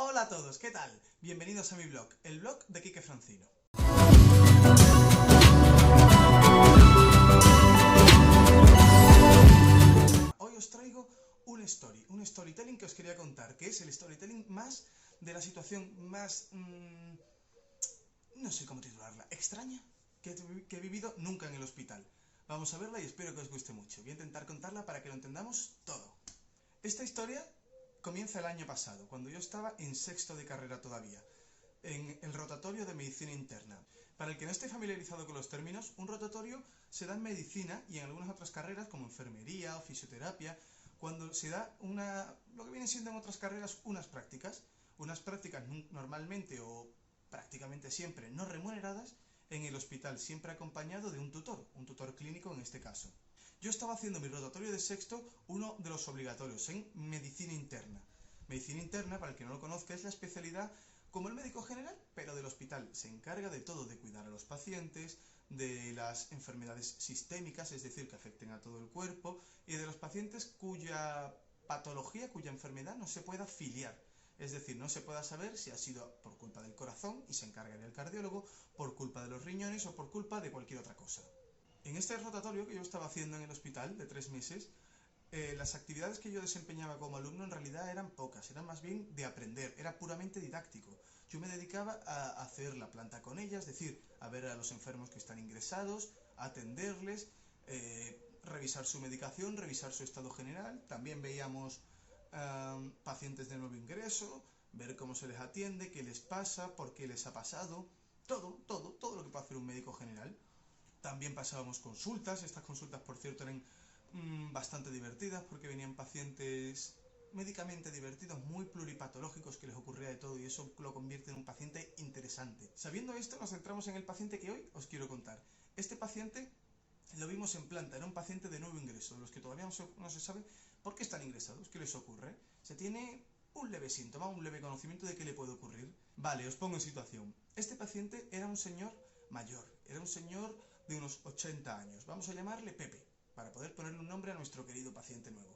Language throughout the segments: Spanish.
Hola a todos, ¿qué tal? Bienvenidos a mi blog, el blog de Quique Francino. Hoy os traigo un storytelling que os quería contar, que es el storytelling más de la situación más, no sé cómo titularla, extraña que he vivido nunca en el hospital. Vamos a verla y espero que os guste mucho. Voy a intentar contarla para que lo entendamos todo. Esta historia comienza el año pasado, cuando yo estaba en sexto de carrera todavía, en el rotatorio de medicina interna. Para el que no esté familiarizado con los términos, un rotatorio se da en medicina y en algunas otras carreras como enfermería o fisioterapia, cuando se da lo que vienen siendo en otras carreras unas prácticas normalmente o prácticamente siempre no remuneradas, en el hospital, siempre acompañado de un tutor clínico en este caso. Yo estaba haciendo mi rotatorio de sexto, uno de los obligatorios, en medicina interna. Medicina interna, para el que no lo conozca, es la especialidad como el médico general, pero del hospital. Se encarga de todo, de cuidar a los pacientes, de las enfermedades sistémicas, es decir, que afecten a todo el cuerpo, y de los pacientes cuya patología, cuya enfermedad no se pueda filiar. Es decir, no se pueda saber si ha sido por culpa del corazón, y se encargaría el cardiólogo, por culpa de los riñones o por culpa de cualquier otra cosa. En este rotatorio que yo estaba haciendo en el hospital de 3 meses, las actividades que yo desempeñaba como alumno en realidad eran pocas, eran más bien de aprender, era puramente didáctico. Yo me dedicaba a hacer la planta con ellas, es decir, a ver a los enfermos que están ingresados, a atenderles, revisar su medicación, revisar su estado general. También veíamos pacientes de nuevo ingreso, ver cómo se les atiende, qué les pasa, por qué les ha pasado, todo lo que puede hacer un médico general. También pasábamos consultas, estas consultas por cierto eran bastante divertidas porque venían pacientes médicamente divertidos, muy pluripatológicos, que les ocurría de todo y eso lo convierte en un paciente interesante. Sabiendo esto, nos centramos en el paciente que hoy os quiero contar. Este paciente lo vimos en planta, era un paciente de nuevo ingreso, de los que todavía no se sabe por qué están ingresados, qué les ocurre. Se tiene un leve síntoma, un leve conocimiento de qué le puede ocurrir. Vale, os pongo en situación. Este paciente era un señor mayor, era un señor de unos 80 años. Vamos a llamarle Pepe, para poder ponerle un nombre a nuestro querido paciente nuevo.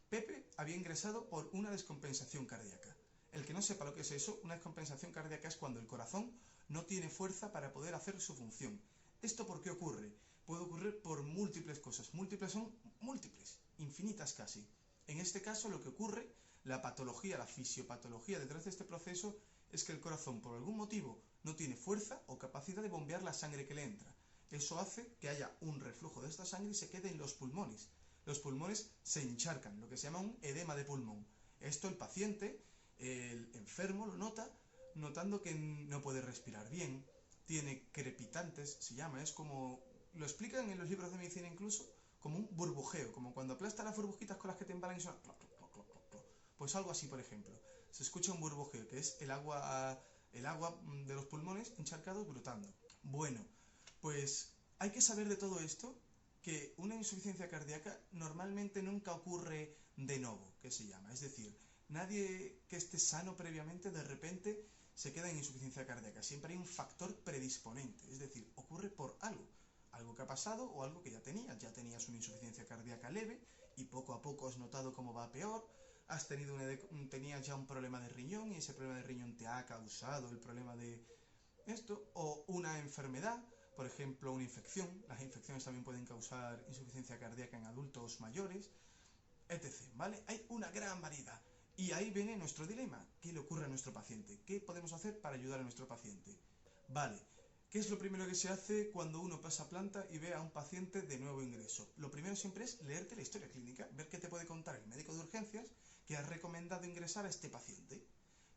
Pepe había ingresado por una descompensación cardíaca. El que no sepa lo que es eso, una descompensación cardíaca es cuando el corazón no tiene fuerza para poder hacer su función. ¿Esto por qué ocurre? Puede ocurrir por múltiples cosas. Múltiples son múltiples, infinitas casi. En este caso lo que ocurre, la patología, la fisiopatología detrás de este proceso, es que el corazón por algún motivo no tiene fuerza o capacidad de bombear la sangre que le entra. Eso hace que haya un reflujo de esta sangre y se quede en los pulmones. Los pulmones se encharcan, lo que se llama un edema de pulmón. Esto el paciente, el enfermo, lo nota, notando que no puede respirar bien, tiene crepitantes, se llama, es como, lo explican en los libros de medicina incluso, como un burbujeo, como cuando aplastas las burbujitas con las que te embalan y suena cloc, cloc, cloc, cloc, cloc. Pues algo así, por ejemplo. Se escucha un burbujeo, que es el agua de los pulmones encharcados brotando. Bueno, pues hay que saber de todo esto que una insuficiencia cardíaca normalmente nunca ocurre de novo, que se llama. Es decir, nadie que esté sano previamente de repente se queda en insuficiencia cardíaca. Siempre hay un factor predisponente, es decir, ocurre por algo que ha pasado o algo que ya tenías. Ya tenías una insuficiencia cardíaca leve y poco a poco has notado cómo va peor. Tenías ya un problema de riñón y ese problema de riñón te ha causado el problema de esto, o una enfermedad, por ejemplo una infección. Las infecciones también pueden causar insuficiencia cardíaca en adultos mayores, etc. ¿Vale? Hay una gran variedad. Y ahí viene nuestro dilema. ¿Qué le ocurre a nuestro paciente? ¿Qué podemos hacer para ayudar a nuestro paciente? Vale, ¿qué es lo primero que se hace cuando uno pasa planta y ve a un paciente de nuevo ingreso? Lo primero siempre es leerte la historia clínica, ver qué te puede contar el médico de urgencias que ha recomendado ingresar a este paciente.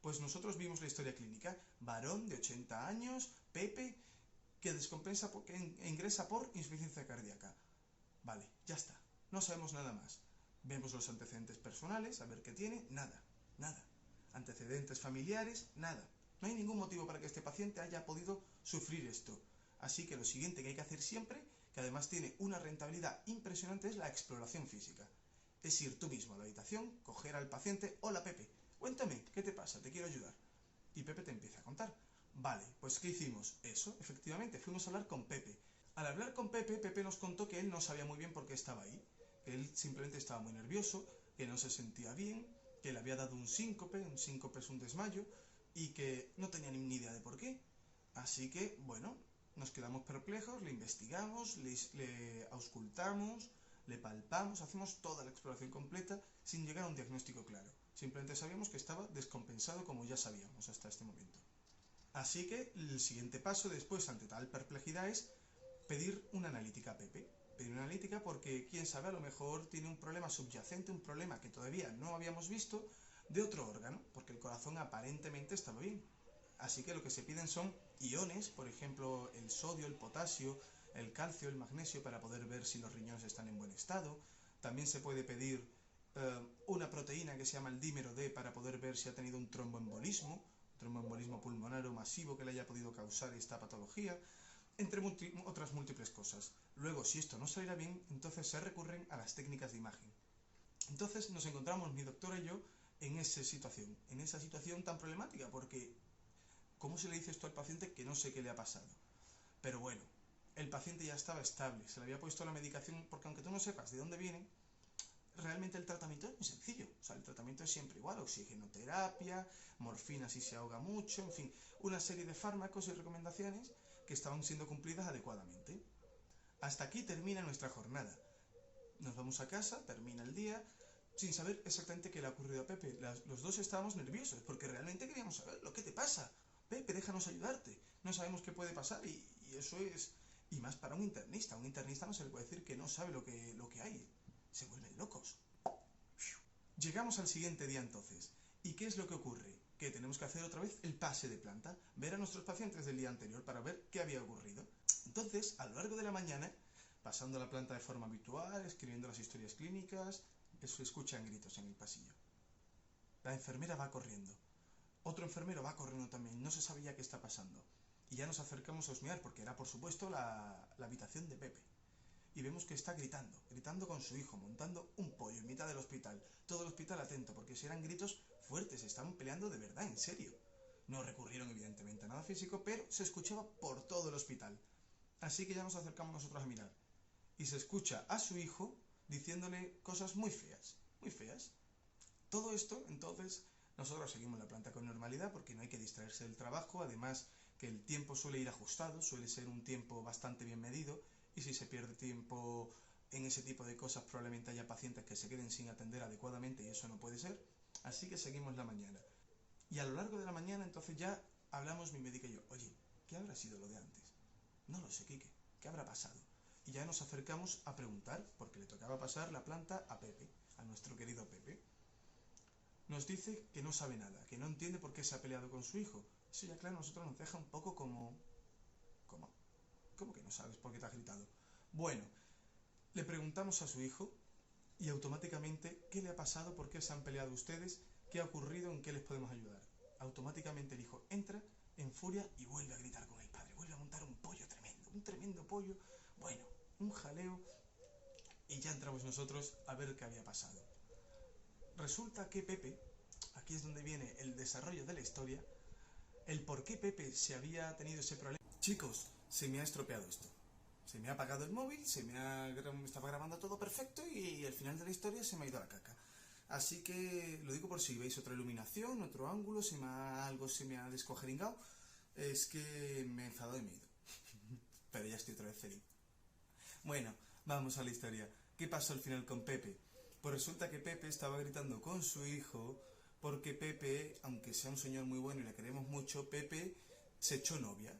Pues nosotros vimos la historia clínica, varón de 80 años, Pepe, que ingresa por insuficiencia cardíaca. Vale, ya está, no sabemos nada más. Vemos los antecedentes personales, a ver qué tiene, nada. Antecedentes familiares, nada. No hay ningún motivo para que este paciente haya podido sufrir esto. Así que lo siguiente que hay que hacer siempre, que además tiene una rentabilidad impresionante, es la exploración física. Es ir tú mismo a la habitación, coger al paciente, hola Pepe, cuéntame, ¿qué te pasa? Te quiero ayudar. Y Pepe te empieza a contar. Vale, pues ¿qué hicimos? Eso, efectivamente, fuimos a hablar con Pepe. Al hablar con Pepe, Pepe nos contó que él no sabía muy bien por qué estaba ahí, que él simplemente estaba muy nervioso, que no se sentía bien, que le había dado un síncope es un desmayo, y que no tenía ni idea de por qué. Así que, bueno, nos quedamos perplejos, le investigamos, le auscultamos, le palpamos, hacemos toda la exploración completa sin llegar a un diagnóstico claro. Simplemente sabíamos que estaba descompensado, como ya sabíamos hasta este momento. Así que el siguiente paso después, ante tal perplejidad, es pedir una analítica a Pepe. Pedir una analítica porque, quién sabe, a lo mejor tiene un problema subyacente, un problema que todavía no habíamos visto, de otro órgano, porque el corazón aparentemente estaba bien. Así que lo que se piden son iones, por ejemplo, el sodio, el potasio, el calcio, el magnesio, para poder ver si los riñones están en buen estado. También se puede pedir una proteína que se llama el dímero D para poder ver si ha tenido un tromboembolismo pulmonar o masivo que le haya podido causar esta patología, entre otras múltiples cosas. Luego, si esto no saliera bien, entonces se recurren a las técnicas de imagen. Entonces nos encontramos mi doctora y yo en esa situación tan problemática, porque ¿cómo se le dice esto al paciente que no sé qué le ha pasado? Pero bueno, el paciente ya estaba estable, se le había puesto la medicación, porque aunque tú no sepas de dónde viene, realmente el tratamiento es muy sencillo. O sea, el tratamiento es siempre igual: oxigenoterapia, morfina si se ahoga mucho, en fin, una serie de fármacos y recomendaciones que estaban siendo cumplidas adecuadamente. Hasta aquí termina nuestra jornada. Nos vamos a casa, termina el día, sin saber exactamente qué le ha ocurrido a Pepe. Los dos estábamos nerviosos, porque realmente queríamos saber lo que te pasa. Pepe, déjanos ayudarte. No sabemos qué puede pasar, y eso es... Y más para un internista. A un internista no se le puede decir que no sabe lo que hay. Se vuelven locos. Llegamos al siguiente día entonces. ¿Y qué es lo que ocurre? Que tenemos que hacer otra vez el pase de planta, ver a nuestros pacientes del día anterior para ver qué había ocurrido. Entonces, a lo largo de la mañana, pasando la planta de forma habitual, escribiendo las historias clínicas, se escuchan gritos en el pasillo. La enfermera va corriendo. Otro enfermero va corriendo también. No se sabía qué está pasando. Y ya nos acercamos a husmear, porque era, por supuesto, la habitación de Pepe. Y vemos que está gritando con su hijo, montando un pollo en mitad del hospital. Todo el hospital atento, porque si eran gritos fuertes, estaban peleando de verdad, en serio. No recurrieron evidentemente a nada físico, pero se escuchaba por todo el hospital. Así que ya nos acercamos nosotros a mirar. Y se escucha a su hijo diciéndole cosas muy feas, muy feas. Todo esto, entonces, nosotros seguimos la planta con normalidad, porque no hay que distraerse del trabajo. Además, que el tiempo suele ir ajustado, suele ser un tiempo bastante bien medido, y si se pierde tiempo en ese tipo de cosas, probablemente haya pacientes que se queden sin atender adecuadamente, y eso no puede ser. Así que seguimos la mañana. Y a lo largo de la mañana, entonces, ya hablamos mi médica y yo: oye, ¿qué habrá sido lo de antes? No lo sé, Quique, ¿qué habrá pasado? Y ya nos acercamos a preguntar, porque le tocaba pasar la planta a Pepe, a nuestro querido Pepe. Nos dice que no sabe nada, que no entiende por qué se ha peleado con su hijo. Eso ya, claro, a nosotros nos deja un poco como... ¿Cómo? ¿Cómo que no sabes por qué te has gritado? Bueno, le preguntamos a su hijo, y automáticamente: ¿qué le ha pasado? ¿Por qué se han peleado ustedes? ¿Qué ha ocurrido? ¿En qué les podemos ayudar? Automáticamente el hijo entra en furia y vuelve a gritar con el padre. Vuelve a montar un pollo tremendo, un tremendo pollo. Bueno, un jaleo. Y ya entramos nosotros a ver qué había pasado. Resulta que Pepe, aquí es donde viene el desarrollo de la historia, el por qué Pepe se había tenido ese problema. Chicos, se me ha estropeado esto. Se me ha apagado el móvil, estaba grabando todo perfecto, y al final de la historia se me ha ido a la caca. Así que lo digo por si veis otra iluminación, otro ángulo, algo se me ha descojeringado. Es que me he enfadado y me he ido. Pero ya estoy otra vez feliz. Bueno, vamos a la historia. ¿Qué pasó al final con Pepe? Pues resulta que Pepe estaba gritando con su hijo, porque Pepe, aunque sea un señor muy bueno y le queremos mucho, Pepe se echó novia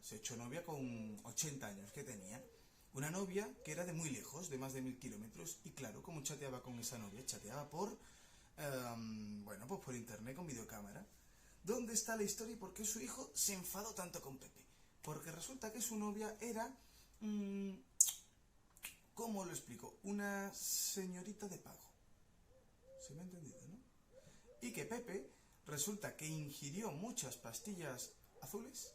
con 80 años que tenía. Una novia que era de muy lejos, de más de 1000 kilómetros, y claro, ¿cómo chateaba con esa novia? Chateaba por internet, con videocámara. ¿Dónde está la historia y por qué su hijo se enfadó tanto con Pepe? Porque resulta que su novia era... ¿cómo lo explico? Una señorita de pago. ¿Se me ha entendido, no? Y que Pepe resulta que ingirió muchas pastillas azules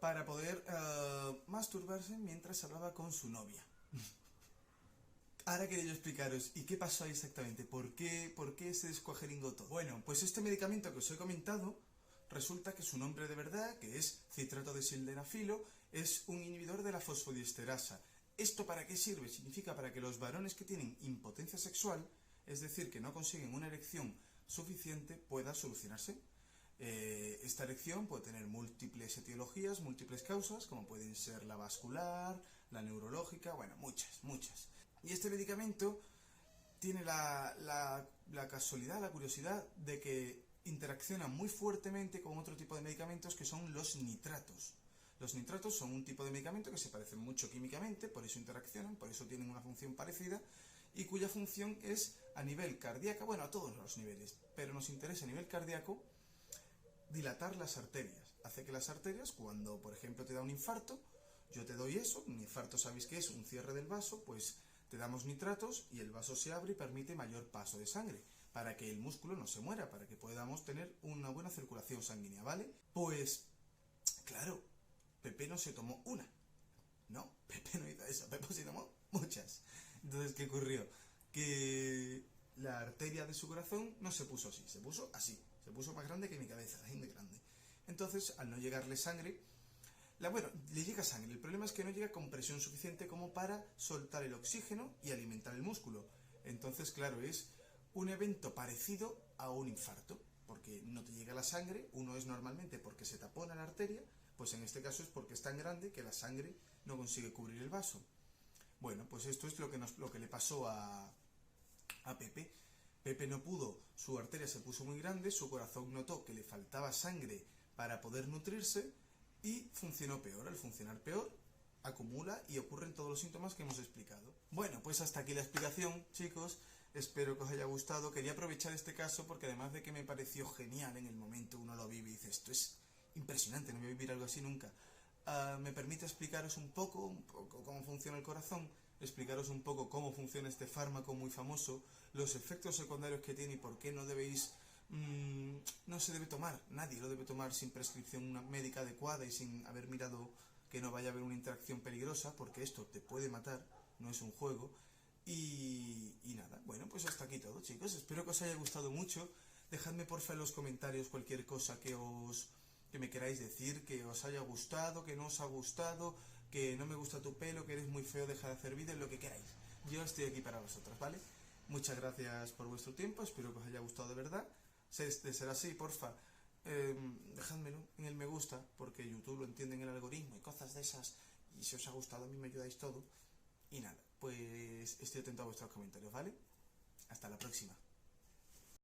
para poder masturbarse mientras hablaba con su novia. Ahora quería yo explicaros, ¿y qué pasó ahí exactamente? ¿Por qué se descuajeringó todo? Bueno, pues este medicamento que os he comentado, resulta que su nombre de verdad, que es citrato de sildenafilo, es un inhibidor de la fosfodiesterasa. ¿Esto para qué sirve? Significa para que los varones que tienen impotencia sexual, es decir, que no consiguen una erección suficiente, pueda solucionarse. Esta erección puede tener múltiples etiologías, múltiples causas, como pueden ser la vascular, la neurológica, bueno, muchas. Y este medicamento tiene la casualidad, la curiosidad de que interacciona muy fuertemente con otro tipo de medicamentos que son los nitratos. Los nitratos son un tipo de medicamento que se parecen mucho químicamente, por eso interaccionan, por eso tienen una función parecida, y cuya función es a nivel cardíaco, bueno, a todos los niveles, pero nos interesa a nivel cardíaco dilatar las arterias. Hace que las arterias, cuando por ejemplo te da un infarto, yo te doy eso, un infarto sabéis que es un cierre del vaso, pues te damos nitratos y el vaso se abre y permite mayor paso de sangre, para que el músculo no se muera, para que podamos tener una buena circulación sanguínea, ¿vale? Pues, claro, Pepe no se tomó una. No, Pepe no hizo eso, Pepe se tomó muchas. Entonces, ¿qué ocurrió? Que la arteria de su corazón no se puso así, se puso así. Se puso más grande que mi cabeza, así de grande. Entonces, al no llegarle sangre, bueno, le llega sangre. El problema es que no llega con presión suficiente como para soltar el oxígeno y alimentar el músculo. Entonces, claro, es un evento parecido a un infarto, porque no te llega la sangre. Uno es normalmente porque se tapona la arteria, pues en este caso es porque es tan grande que la sangre no consigue cubrir el vaso. Bueno, pues esto es lo que le pasó a Pepe. Pepe no pudo, su arteria se puso muy grande, su corazón notó que le faltaba sangre para poder nutrirse y funcionó peor. Al funcionar peor, acumula y ocurren todos los síntomas que hemos explicado. Bueno, pues hasta aquí la explicación, chicos. Espero que os haya gustado. Quería aprovechar este caso porque además de que me pareció genial en el momento, uno lo vive y dice, esto es impresionante, no voy a vivir algo así nunca. Me permite explicaros un poco cómo funciona el corazón, explicaros un poco cómo funciona este fármaco muy famoso, los efectos secundarios que tiene y por qué no debéis, no se debe tomar, nadie lo debe tomar sin prescripción médica adecuada y sin haber mirado que no vaya a haber una interacción peligrosa, porque esto te puede matar, no es un juego. Y nada, bueno, pues hasta aquí todo, chicos. Espero que os haya gustado mucho. Dejadme porfa en los comentarios cualquier cosa que me queráis decir, que os haya gustado, que no os ha gustado, que no me gusta tu pelo, que eres muy feo, deja de hacer vídeos, lo que queráis. Yo estoy aquí para vosotros, ¿vale? Muchas gracias por vuestro tiempo, espero que os haya gustado de verdad. De ser así, porfa, dejádmelo en el me gusta, porque YouTube lo entiende en el algoritmo y cosas de esas, y si os ha gustado a mí me ayudáis todo. Y nada, pues estoy atento a vuestros comentarios, ¿vale? Hasta la próxima.